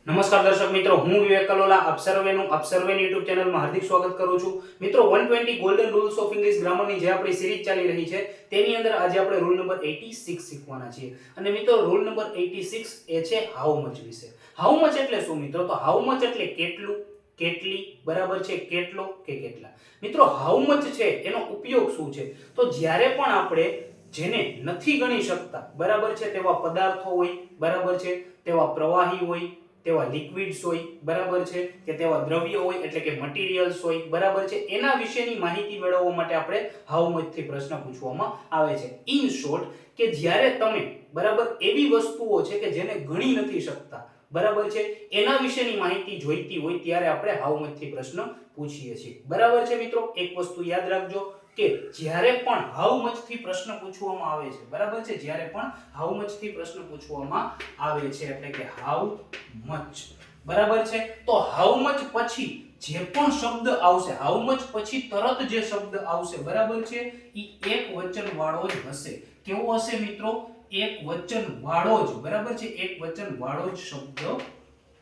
નમસ્કાર દર્શક મિત્રો, હું વિવેક કલોલા આપ સર્વેનું યુટ્યુબ ચેનલમાં હાર્દિક સ્વાગત કરું છું. મિત્રો 120 ગોલ્ડન રૂલ્સ ઓફ ઇંગ્લિશ ગ્રામરની જે આપણી સિરીઝ ચાલી રહી છે તેની અંદર આજે આપણે રૂલ નંબર 86 શીખવાના છીએ. અને મિત્રો રૂલ નંબર 86 એ છે હાઉ મચ વિશે. હાઉ મચ એટલે શું મિત્રો? તો હાઉ મચ એટલે કેટલું, કેટલી, બરાબર છે, કેટલો કે કેટલા. મિત્રો હાઉ મચ છે એનો ઉપયોગ શું છે? તો જ્યારે પણ આપણે જેને નથી ગણી શકતા, બરાબર છે, તેવા પદાર્થો હોય, બરાબર છે, તેવા પ્રવાહી હોય, તેવા લિક્વિડ્સ હોય, બરાબર છે, કે તેવા દ્રવ્ય હોય એટલે કે મટીરીયલ્સ હોય, બરાબર છે, એના વિશેની માહિતી મેળવવા માટે આપણે હાઉ મચ થી પ્રશ્ન પૂછવામાં આવે છે. ઇન શોર્ટ કે જ્યારે તમે, બરાબર, એવી વસ્તુઓ છે કે જેને ગણી નથી શકતા, બરાબર છે, એના વિશેની માહિતી જોઈતી હોય ત્યારે આપણે હાઉ મચ થી પ્રશ્ન પૂછીએ છીએ. બરાબર છે મિત્રો, એક વસ્તુ યાદ રાખજો કે જ્યારે પણ હાઉ મચ થી પ્રશ્ન પૂછવામાં આવે છે, બરાબર છે, જ્યારે પણ હાઉ મચ થી પ્રશ્ન પૂછવામાં આવે છે એટલે કે હાઉ મચ, બરાબર છે, તો હાઉ મચ પછી જે પણ શબ્દ આવશે, હાઉ મચ પછી તરત જે શબ્દ આવશે, બરાબર છે, ઈ એક વચન વાળો જ હશે. કેવો હશે મિત્રો? એક વચન વાળો જ, બરાબર છે, એક વચન વાળો જ શબ્દ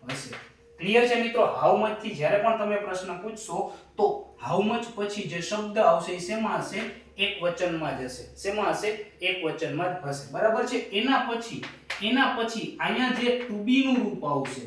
હશે. ક્લિયર છે મિત્રો? હાઉ મચ થી જ્યારે પણ તમે પ્રશ્ન પૂછશો તો હાઉ મચ પછી જે શબ્દ આવશે એ શેમાં હશે? એક વચનમાં જ હશે. શેમાં હશે? એક વચનમાં જ હશે, બરાબર છે. એના પછી અહીંયા જે ટુ બી નું રૂપ આવશે,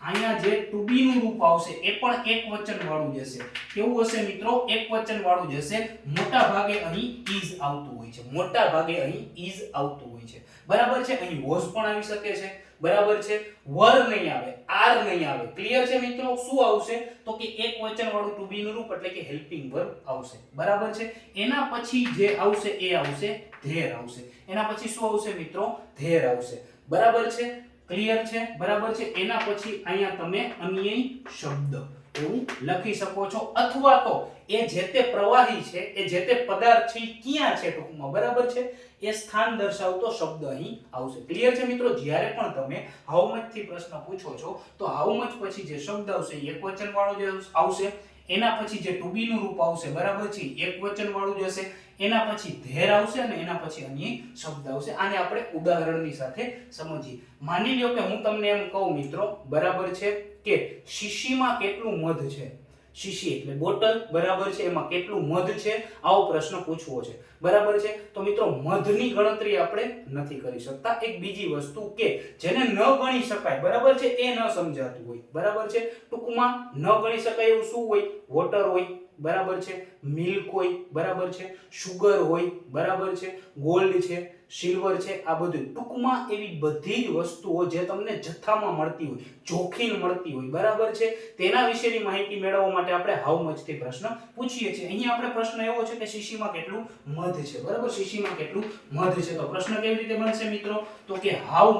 અહીંયા જે ટુ બી નું રૂપ આવશે એ પણ એક વચન વાળું જ હશે. કેવું હશે મિત્રો? એક વચન વાળું જ હશે. મોટા ભાગે અહીં is આવતું હોય છે, મોટા ભાગે અહીં is આવતું હોય છે, બરાબર છે. અહીં was પણ આવી શકે છે, બરાબર છે, were નહીં આવે, are નહીં આવે. ક્લિયર છે મિત્રો? શું આવશે? તો કે એક વચન વાળું ટુ બી નું રૂપ એટલે કે હેલ્પિંગ વર્બ આવશે, બરાબર છે. એના પછી જે આવશે એ આવશે there આવશે. એના પછી શું આવશે મિત્રો? there આવશે, બરાબર છે. ક્લિયર છે? બરાબર છે. એના પછી અહીંયા તમે અન્ય શબ્દ એવું લખી શકો છો, અથવા તો એ જે તે પ્રવાહી છે, એ જે તે પદાર્થ છે ક્યાં છે ટૂંકમાં, બરાબર છે, એ સ્થાન દર્શાવતો શબ્દ અહીં આવશે. ક્લિયર છે મિત્રો? જ્યારે પણ તમે હાઉ મચ થી પ્રશ્ન પૂછો છો તો હાઉ મચ પછી જે શબ્દ આવશે એ એકવચન વાળો જ આવશે. એના પછી જે ટુ બી નું રૂપ આવશે, બરાબર છે, એક વચન વાળું જ હશે. એના પછી ધેર આવશે અને એના પછી અન્ય શબ્દ આવશે. આને આપણે ઉદાહરણની સાથે સમજીએ. માની લ્યો કે હું તમને એમ કહું મિત્રો, બરાબર છે, કે શીશીમાં કેટલું મધ છે. શીશી એટલે બોટલ, બરાબર છે, એમાં કેટલું મધ છે આવો પ્રશ્ન પૂછવો છે, બરાબર છે. તો મિત્રો મધની ગણતરી આપણે નથી કરી શકતા. એક બીજી વસ્તુ કે જેને ન ગણી શકાય, બરાબર છે, એ ન સમજાતું હોય, બરાબર છે, ટૂંકમાં ન ગણી શકાય એવું શું હોય? વોટર હોય, બરાબર છે, મિલ્ક હોય, બરાબર છે, શુગર હોય, બરાબર છે, ગોલ્ડ છે, સિલ્વર છે, આ બધું ટૂંકમાં એવી બધી જ વસ્તુઓ જે તમને જથ્થામાં મળતી હોય, જોખીન મળતી હોય, બરાબર છે, તેના વિશેની માહિતી મેળવવા માટે આપણે હાઉ મચ થી પ્રશ્ન પૂછીએ છીએ. અહીંયા આપણે પ્રશ્ન એવો છે કે શીશીમાં કેટલું મધ છે, બરાબર, શીશીમાં કેટલું મધ છે. તો પ્રશ્ન કેવી રીતે બનશે મિત્રો? તો કે હાઉ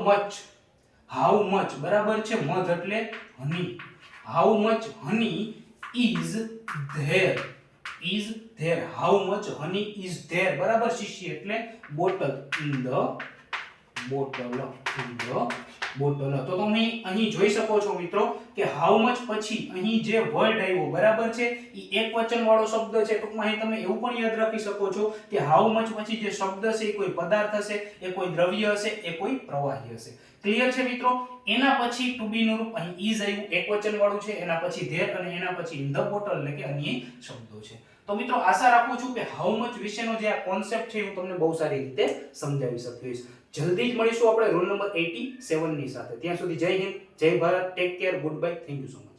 મચ, બરાબર છે, મધ એટલે honey, how much honey is there, how much honey is there, બરાબર. શીશી એટલે બોટલ, in the bottle. તો તમે અહીં જોઈ શકો છો મિત્રો કે હાઉ મચ પછી અહીં જે વર્ડ આવ્યો, બરાબર છે, એ એક વચન વાળો શબ્દ છે. ટૂંકમાં અહીં તમે એવું પણ યાદ રાખી શકો છો કે હાઉ મચ પછી જે શબ્દ છે એ કોઈ પદાર્થ હશે, એ કોઈ દ્રવ્ય હશે, એ કોઈ પ્રવાહી હશે. ક્લિયર છે મિત્રો? એના પછી ટુ બી નું રૂપ અહીં is આવ્યું, એક વચન વાળું છે. એના પછી there અને એના પછી in the bottle એટલે કે અન્ય શબ્દો છે. તો મિત્રો આશા રાખું છું કે હાઉ મચ વિશેનો જે આ કોન્સેપ્ટ છે હું તમને બહુ સારી રીતે સમજાવી શકીશ. જલ્દી જ મળીશું આપણે રૂલ નંબર 87 ની સાથે. ત્યાં સુધી જય હિન્દ, જય Bharat, take care, good bye, thank you so much.